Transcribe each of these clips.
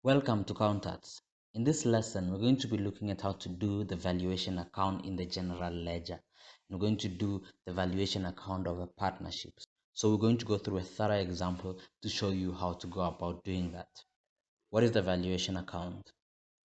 Welcome to Countarts. In this lesson, we're going to be looking at how to do the valuation account in the general ledger. And we're going to do the valuation account of a partnership. So we're going to go through a thorough example to show you how to go about doing that. What is the valuation account?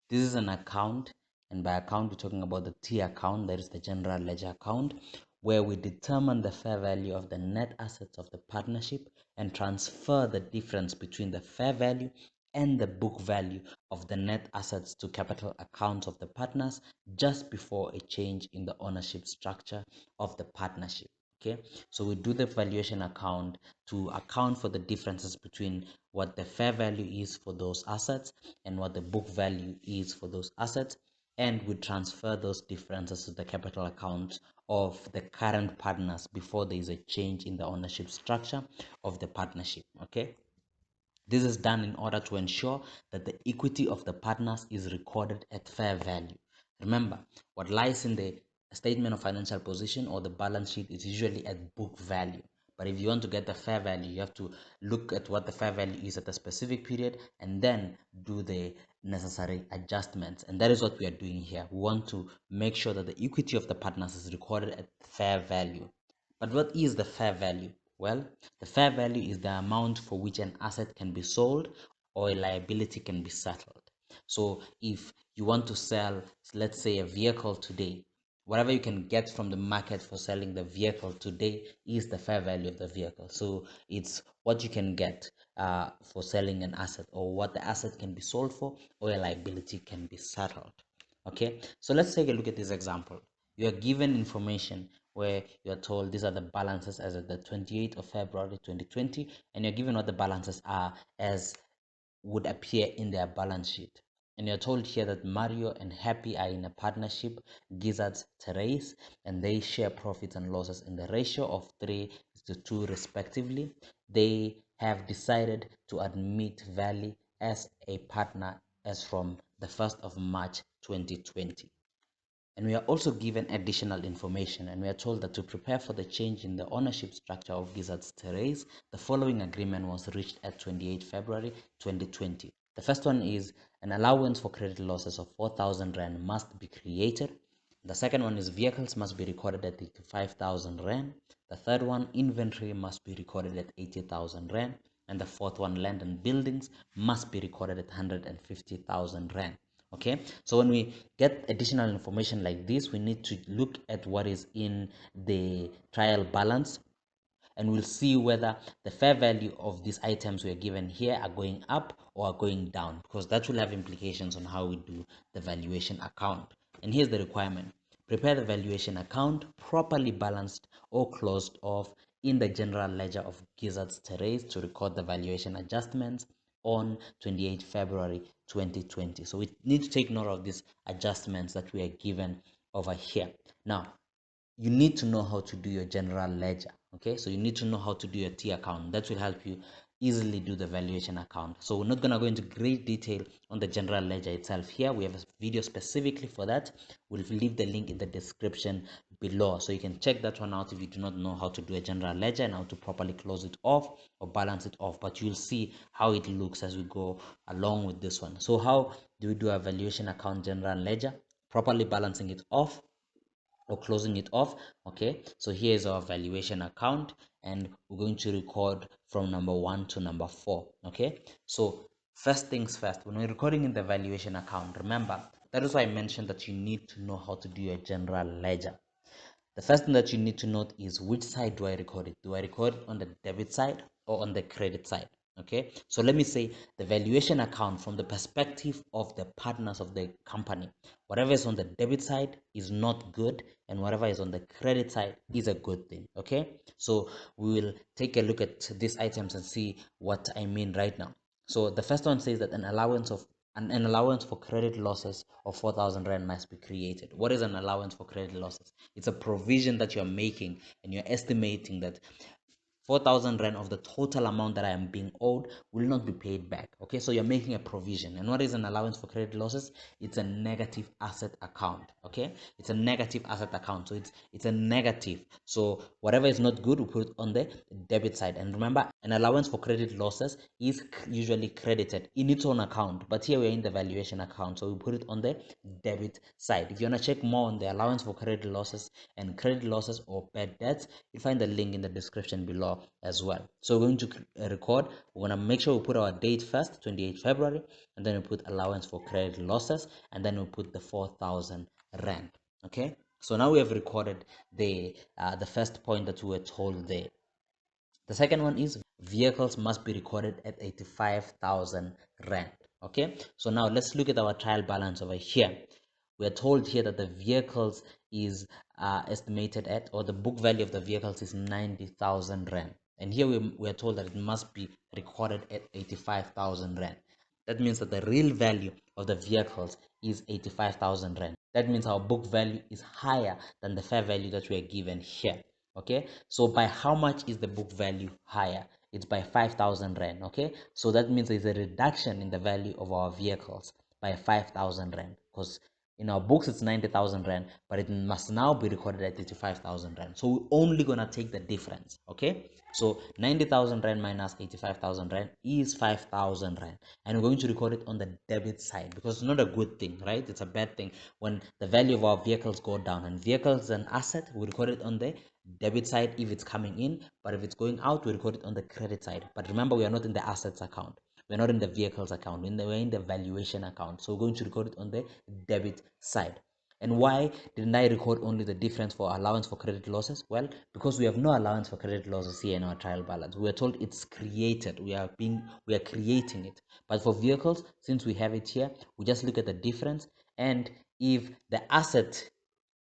This is an account, and by account, we're talking about the T account, that is the general ledger account, where we determine the fair value of the net assets of the partnership and transfer the difference between the fair value and the book value of the net assets to capital accounts of the partners just before a change in the ownership structure of the partnership. Okay, so we do the valuation account to account for the differences between what the fair value is for those assets and what the book value is for those assets, and we transfer those differences to the capital account of the current partners before there is a change in the ownership structure of the partnership. Okay, this is done in order to ensure that the equity of the partners is recorded at fair value. Remember, what lies in the statement of financial position or the balance sheet is usually at book value. But if you want to get the fair value, you have to look at what the fair value is at a specific period and then do the necessary adjustments. And that is what we are doing here. We want to make sure that the equity of the partners is recorded at fair value. But what is the fair value? Well, the fair value is the amount for which an asset can be sold or a liability can be settled. So if you want to sell, let's say, a vehicle today, whatever you can get from the market for selling the vehicle today is the fair value of the vehicle. So it's what you can get for selling an asset, or what the asset can be sold for, or a liability can be settled. Okay, so let's take a look at this example. You are given information where you are told these are the balances as of the 28th of February 2020, and you're given what the balances are as would appear in their balance sheet. And you're told here that Mario and Happy are in a partnership, Gizzard's Therese, and they share profits and losses in the ratio of 3:2 respectively. They have decided to admit Valley as a partner as from the 1st of March 2020. And we are also given additional information, and we are told that to prepare for the change in the ownership structure of Gizzard's Terrace, the following agreement was reached at 28 February 2020. The first one is an allowance for credit losses of 4,000 Rand must be created. The second one is vehicles must be recorded at 85,000 Rand. The third one, inventory must be recorded at 80,000 Rand. And the fourth one, land and buildings must be recorded at 150,000 Rand. Okay, so when we get additional information like this, we need to look at what is in the trial balance, and we'll see whether the fair value of these items we are given here are going up or are going down, because that will have implications on how we do the valuation account. And here's the requirement: prepare the valuation account properly balanced or closed off in the general ledger of Gizzard's Terrace to record the valuation adjustments on 28 February 2020. So we need to take note of these adjustments that we are given over here. Now, you need to know how to do your general ledger. Okay, so you need to know how to do your T account. That will help you easily do the valuation account. So we're not going to go into great detail on the general ledger itself here. We have a video specifically for that. We'll leave the link in the description below, so you can check that one out if you do not know how to do a general ledger and how to properly close it off or balance it off. But you'll see how it looks as we go along with this one. So how do we do a valuation account general ledger? Properly balancing it off or closing it off. Okay, so here's our valuation account, and we're going to record from number 1 to number 4. Okay, so first things first, when we're recording in the valuation account, remember, that is why I mentioned that you need to know how to do your general ledger. The first thing that you need to note is, which side do I record it? Do I record it on the debit side or on the credit side? Okay, so let me say the valuation account from the perspective of the partners of the company. Whatever is on the debit side is not good, and whatever is on the credit side is a good thing. Okay, so we will take a look at these items and see what I mean right now. So the first one says that an allowance for credit losses of 4,000 Rand must be created. What is an allowance for credit losses? It's a provision that you're making, and you're estimating that 4,000 Rand of the total amount that I am being owed will not be paid back. Okay, so you're making a provision. And what is an allowance for credit losses? It's a negative asset account. Okay, it's a negative asset account. So it's a negative. So whatever is not good, we put it on the debit side. And remember, An allowance for credit losses is usually credited in its own account, but here we're in the valuation account, so we put it on the debit side. If you want to check more on the allowance for credit losses and credit losses or bad debts, you'll find the link in the description below as well. So we're going to record, we're going to make sure we put our date first, 28 February, and then we put allowance for credit losses, and then we put the 4,000 rand. Okay, so now we have recorded the first point that we were told there. The second one is vehicles must be recorded at 85,000 rand. Okay, so now let's look at our trial balance over here. We are told here that the vehicles is estimated at, or the book value of the vehicles is 90,000 rand. And here we are told that it must be recorded at 85,000 rand. That means that the real value of the vehicles is 85,000 rand. That means our book value is higher than the fair value that we are given here. Okay, so by how much is the book value higher? It's by 5,000 rand. Okay, so that means there's a reduction in the value of our vehicles by 5,000 rand, because in our books it's 90,000 rand, but it must now be recorded at 85,000 rand. So we're only gonna take the difference. Okay, so 90,000 rand minus 85,000 rand is 5,000 rand, and we're going to record it on the debit side, because it's not a good thing, right? It's a bad thing when the value of our vehicles go down. And vehicles an asset, we record it on the debit side if it's coming in, but if it's going out, we record it on the credit side. But remember, we are not in the assets account, we're not in the vehicles account, we're in the valuation account, so we're going to record it on the debit side. And why didn't I record only the difference for allowance for credit losses? Well, because we have no allowance for credit losses here in our trial balance. We are told it's created, we are creating it. But for vehicles, since we have it here, we just look at the difference, and if the asset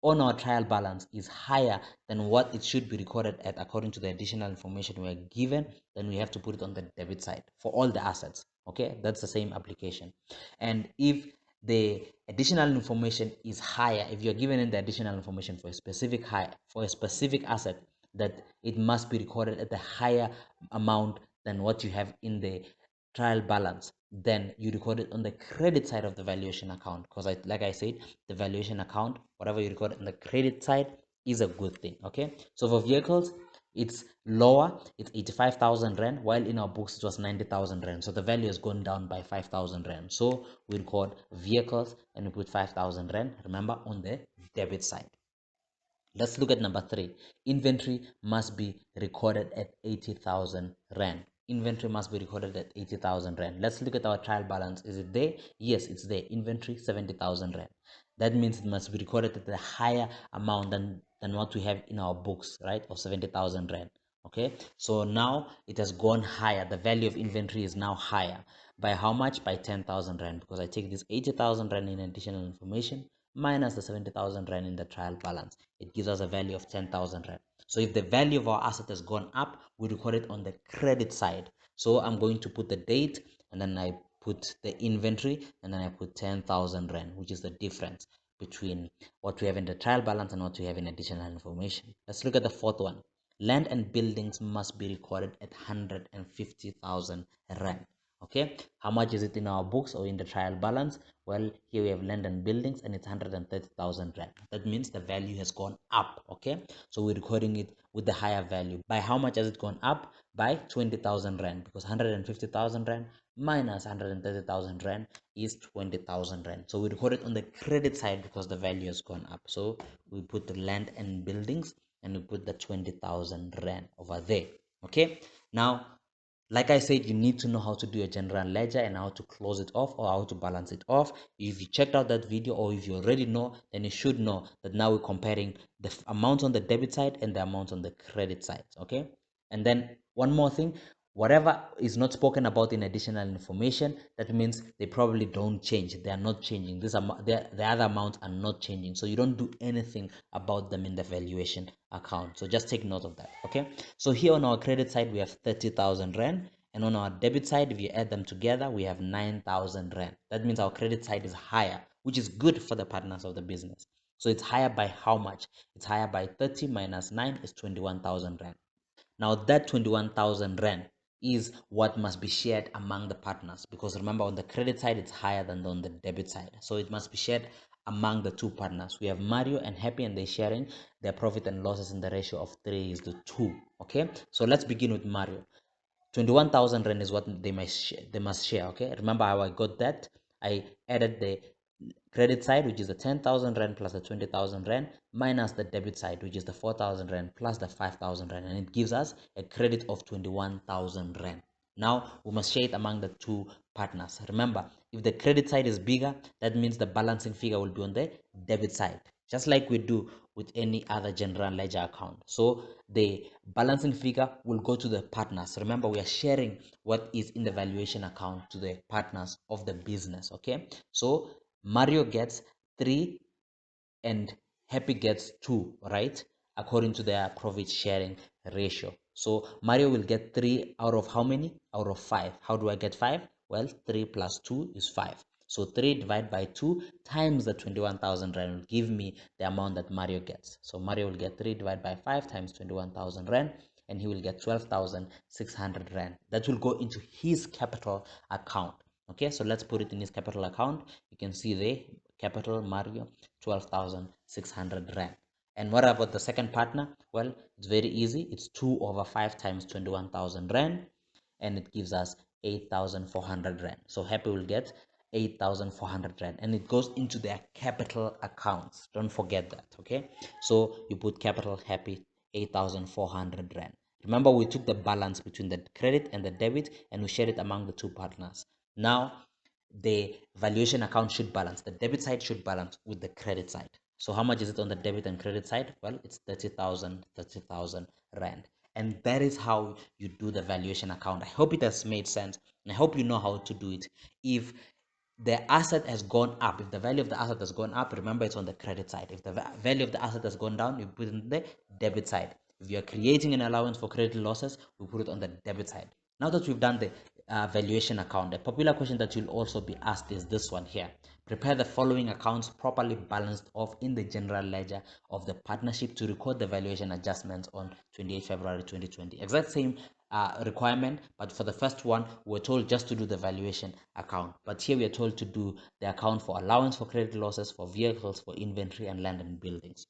on our trial balance is higher than what it should be recorded at according to the additional information we are given, then we have to put it on the debit side for all the assets. Okay, that's the same application. And if the additional information is higher, if you're given in the additional information for a specific asset, that it must be recorded at a higher amount than what you have in the trial balance, then you record it on the credit side of the valuation account, because like I said, the valuation account, whatever you record on the credit side is a good thing. Okay, so for vehicles it's lower, it's 85,000 rand, while in our books it was 90,000 rand, so the value has gone down by 5,000 rand. So we record vehicles and we put 5,000 rand, remember, on the debit side. Let's look at number 3. Inventory must be recorded at 80,000 rand. Inventory must be recorded at 80,000 rand. Let's look at our trial balance. Is it there? Yes, it's there. Inventory 70,000 rand. That means it must be recorded at a higher amount than what we have in our books, right? Of 70,000 rand. Okay, so now it has gone higher. The value of inventory is now higher. By how much? By 10,000 rand, because I take this 80,000 rand in additional information minus the 70,000 rand in the trial balance. It gives us a value of 10,000 rand. So if the value of our asset has gone up, we record it on the credit side. So I'm going to put the date, and then I put the inventory, and then I put 10,000 rand, which is the difference between what we have in the trial balance and what we have in additional information. Let's look at the fourth one. Land and buildings must be recorded at 150,000 rand. Okay, how much is it in our books or in the trial balance? Well, here we have land and buildings, and it's 130,000 rand. That means the value has gone up. Okay, so we're recording it with the higher value. By how much has it gone up? By 20,000 rand, because 150,000 rand minus 130,000 rand is 20,000 rand. So we record it on the credit side because the value has gone up. So we put the land and buildings, and we put the 20,000 rand over there. Okay, now like I said, you need to know how to do a general ledger and how to close it off or how to balance it off. If you checked out that video, or if you already know, then you should know that now we're comparing the amounts on the debit side and the amounts on the credit side. Okay, and then one more thing, whatever is not spoken about in additional information, that means they probably don't change. They are not changing. The other amounts are not changing, so you don't do anything about them in the valuation account. So just take note of that. Okay, so here on our credit side we have 30,000 rand, and on our debit side, if you add them together, we have 9,000 rand. That means our credit side is higher, which is good for the partners of the business. So it's higher by how much? It's higher by 30 minus 9 is 21,000 rand. Now that 21,000 rand is what must be shared among the partners, because remember, on the credit side it's higher than on the debit side, so it must be shared among the two partners. We have Mario and Happy, and they're sharing their profit and losses in the ratio of 3:2. Okay, so let's begin with Mario. 21,000 rand is what they must share. Okay, remember how I got that? I added the credit side, which is the 10,000 rand plus the 20,000 rand, minus the debit side, which is the 4,000 rand plus the 5,000 rand, and it gives us a credit of 21,000 rand. Now we must share it among the two partners. Remember, if the credit side is bigger, that means the balancing figure will be on the debit side, just like we do with any other general ledger account. So the balancing figure will go to the partners. Remember, we are sharing what is in the valuation account to the partners of the business. Okay, so Mario gets 3 and Happy gets 2, right? According to their profit sharing ratio. So Mario will get 3 out of how many? Out of 5. How do I get 5? Well, 3 plus 2 is 5. So 3 divided by 2 times the 21,000 rand will give me the amount that Mario gets. So Mario will get 3 divided by 5 times 21,000 rand, and he will get 12,600 rand. That will go into his capital account. Okay, so let's put it in his capital account. You can see there, capital Mario, 12,600 rand. And what about the second partner? Well, it's very easy. It's 2 over 5 times 21,000 rand, and it gives us 8,400 rand. So Happy will get 8,400 rand, and it goes into their capital accounts. Don't forget that. Okay, so you put capital Happy 8,400 rand. Remember, we took the balance between the credit and the debit, and we shared it among the two partners. Now the valuation account should balance. The debit side should balance with the credit side. So how much is it on the debit and credit side? Well, it's 30,000 rand. And that is how you do the valuation account. I hope it has made sense, and I hope you know how to do it. If the asset has gone up, if the value of the asset has gone up, remember it's on the credit side. If the value of the asset has gone down, you put it on the debit side. If you are creating an allowance for credit losses, we put it on the debit side. Now that we've done the valuation account, a popular question that you'll also be asked is this one here. Prepare the following accounts properly balanced off in the general ledger of the partnership to record the valuation adjustments on 28 February 2020. Exact same requirement, but for the first one, we're told just to do the valuation account. But here we are told to do the account for allowance for credit losses, for vehicles, for inventory, and land and buildings.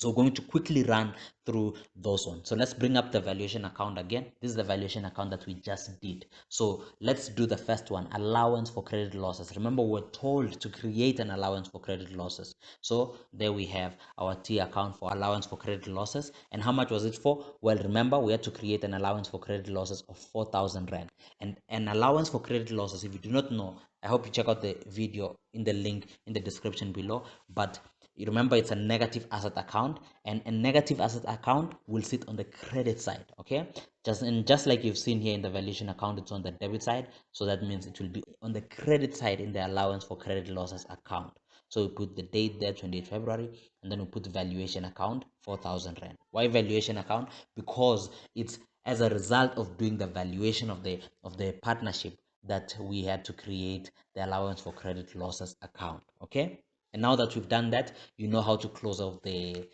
So we're going to quickly run through those ones. So let's bring up the valuation account again. This is the valuation account that we just did. So let's do the first one, allowance for credit losses. Remember, we're told to create an allowance for credit losses. So there we have our T account for allowance for credit losses. And how much was it for? Well, remember, we had to create an allowance for credit losses of 4,000 Rand. And an allowance for credit losses, if you do not know, I hope you check out the video in the link in the description below. But you remember, it's a negative asset account, and a negative asset account will sit on the credit side. Okay, just like you've seen here in the valuation account, it's on the debit side, so that means it will be on the credit side in the allowance for credit losses account. So we put the date there, 28 February, and then we put valuation account 4,000 rand. Why valuation account? Because it's as a result of doing the valuation of the partnership that we had to create the allowance for credit losses account. Okay, and now that we've done that, you know how to close out the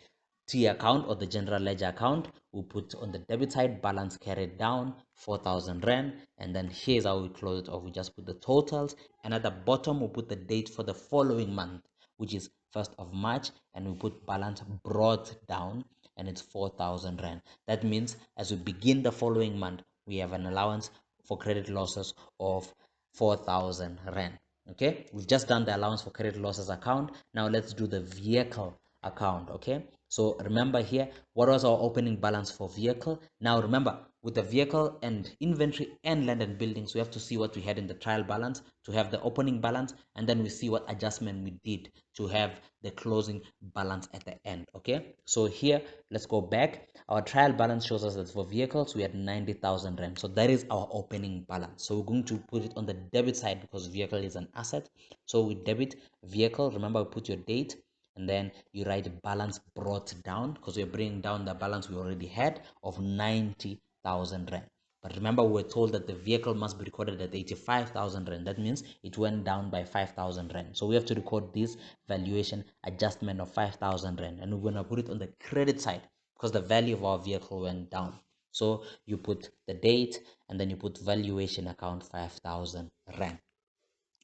T account or the general ledger account. We put on the debit side balance carried down 4,000 rand, and then here's how we close it off. We just put the totals, and at the bottom we put the date for the following month, which is 1st of March, and we put balance brought down, and it's 4,000 rand. That means as we begin the following month, we have an allowance for credit losses of 4,000 rand. Okay, we've just done the allowance for credit losses account. Now let's do the vehicle account. Okay, so remember here, what was our opening balance for vehicle? Now remember, with the vehicle and inventory and land and buildings, we have to see what we had in the trial balance to have the opening balance, and then we see what adjustment we did to have the closing balance at the end. Okay, so here let's go back. Our trial balance shows us that for vehicles we had 90,000 rand, so that is our opening balance. So we're going to put it on the debit side because vehicle is an asset. So we debit vehicle. Remember, put your date, and then you write balance brought down because we're bringing down the balance we already had of 90,000 rand. But remember, we were told that the vehicle must be recorded at 85,000 rand. That means it went down by 5,000 rand. So we have to record this valuation adjustment of 5,000 rand, and we're going to put it on the credit side because the value of our vehicle went down. So you put the date, and then you put valuation account 5,000 rand.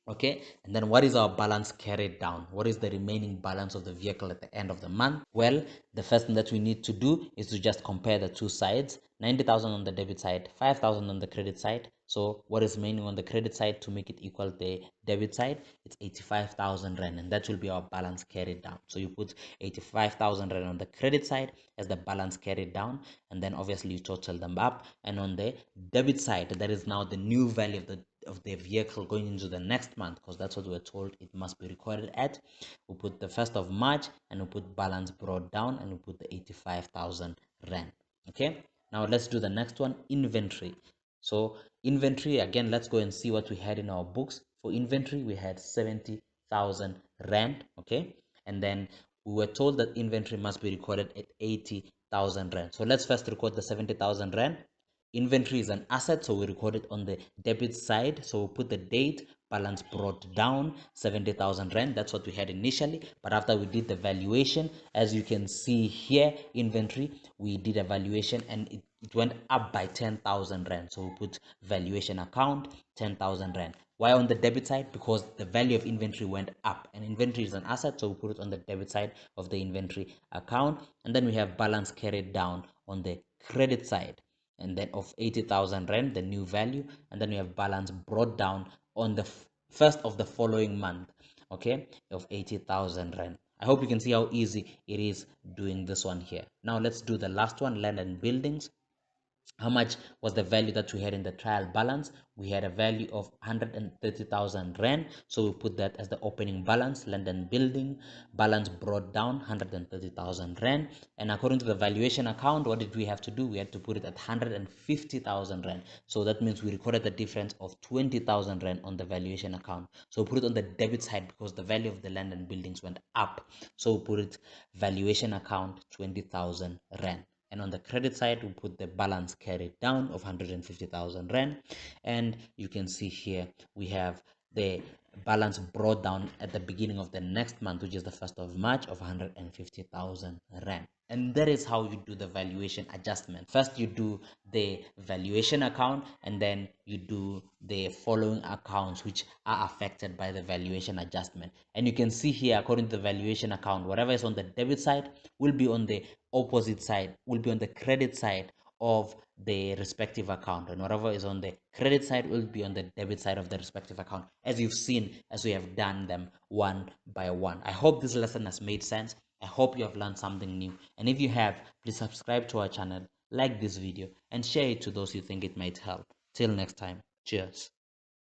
Okay, and then what is our balance carried down? What is the remaining balance of the vehicle at the end of the month? Well, the first thing that we need to do is to just compare the two sides. 90,000 on the debit side, 5,000 on the credit side. So what is remaining on the credit side to make it equal the debit side? It's 85,000 rand, and that will be our balance carried down. So you put 85,000 rand on the credit side as the balance carried down, and then obviously you total them up. And on the debit side, that is now the new value of the vehicle going into the next month, because that's what we're told it must be recorded at. We put the 1st of March, and we put balance brought down, and we put the 85,000 rand. Okay, now let's do the next one, inventory. So inventory, again, let's go and see what we had in our books. For inventory, we had 70,000 rand. Okay, and then we were told that inventory must be recorded at 80,000 rand. So let's first record the 70,000 rand. Inventory is an asset, so we record it on the debit side. So we put the date, balance brought down, 70,000 rand. That's what we had initially. But after we did the valuation, as you can see here, inventory, we did a valuation and it went up by 10,000 rand. So we put valuation account, 10,000 rand. Why on the debit side? Because the value of inventory went up, and inventory is an asset, so we put it on the debit side of the inventory account. And then we have balance carried down on the credit side, and then of 80,000 rand, the new value. And then we have balance brought down on the first of the following month, okay, of 80,000 rand. I hope you can see how easy it is doing this one here. Now let's do the last one, land and buildings. How much was the value that we had in the trial balance? We had a value of 130,000 rand, so we put that as the opening balance. Land and building balance brought down 130,000 rand, and according to the valuation account, what did we have to do? We had to put it at 150,000 rand. So that means we recorded the difference of 20,000 rand on the valuation account. So we put it on the debit side because the value of the land and buildings went up, so we put it valuation account 20,000 rand. And on the credit side, we put the balance carried down of 150,000 rand. And you can see here we have the balance brought down at the beginning of the next month, which is the 1st of March, of 150,000 rand. And that is how you do the valuation adjustment. First, you do the valuation account, and then you do the following accounts which are affected by the valuation adjustment. And you can see here, according to the valuation account, whatever is on the debit side will be on the opposite side, will be on the credit side of the respective account, and whatever is on the credit side will be on the debit side of the respective account, as you've seen as we have done them one by one. I hope this lesson has made sense. I hope you have learned something new, and if you have, please subscribe to our channel, like this video, and share it to those you think it might help. Till next time, cheers.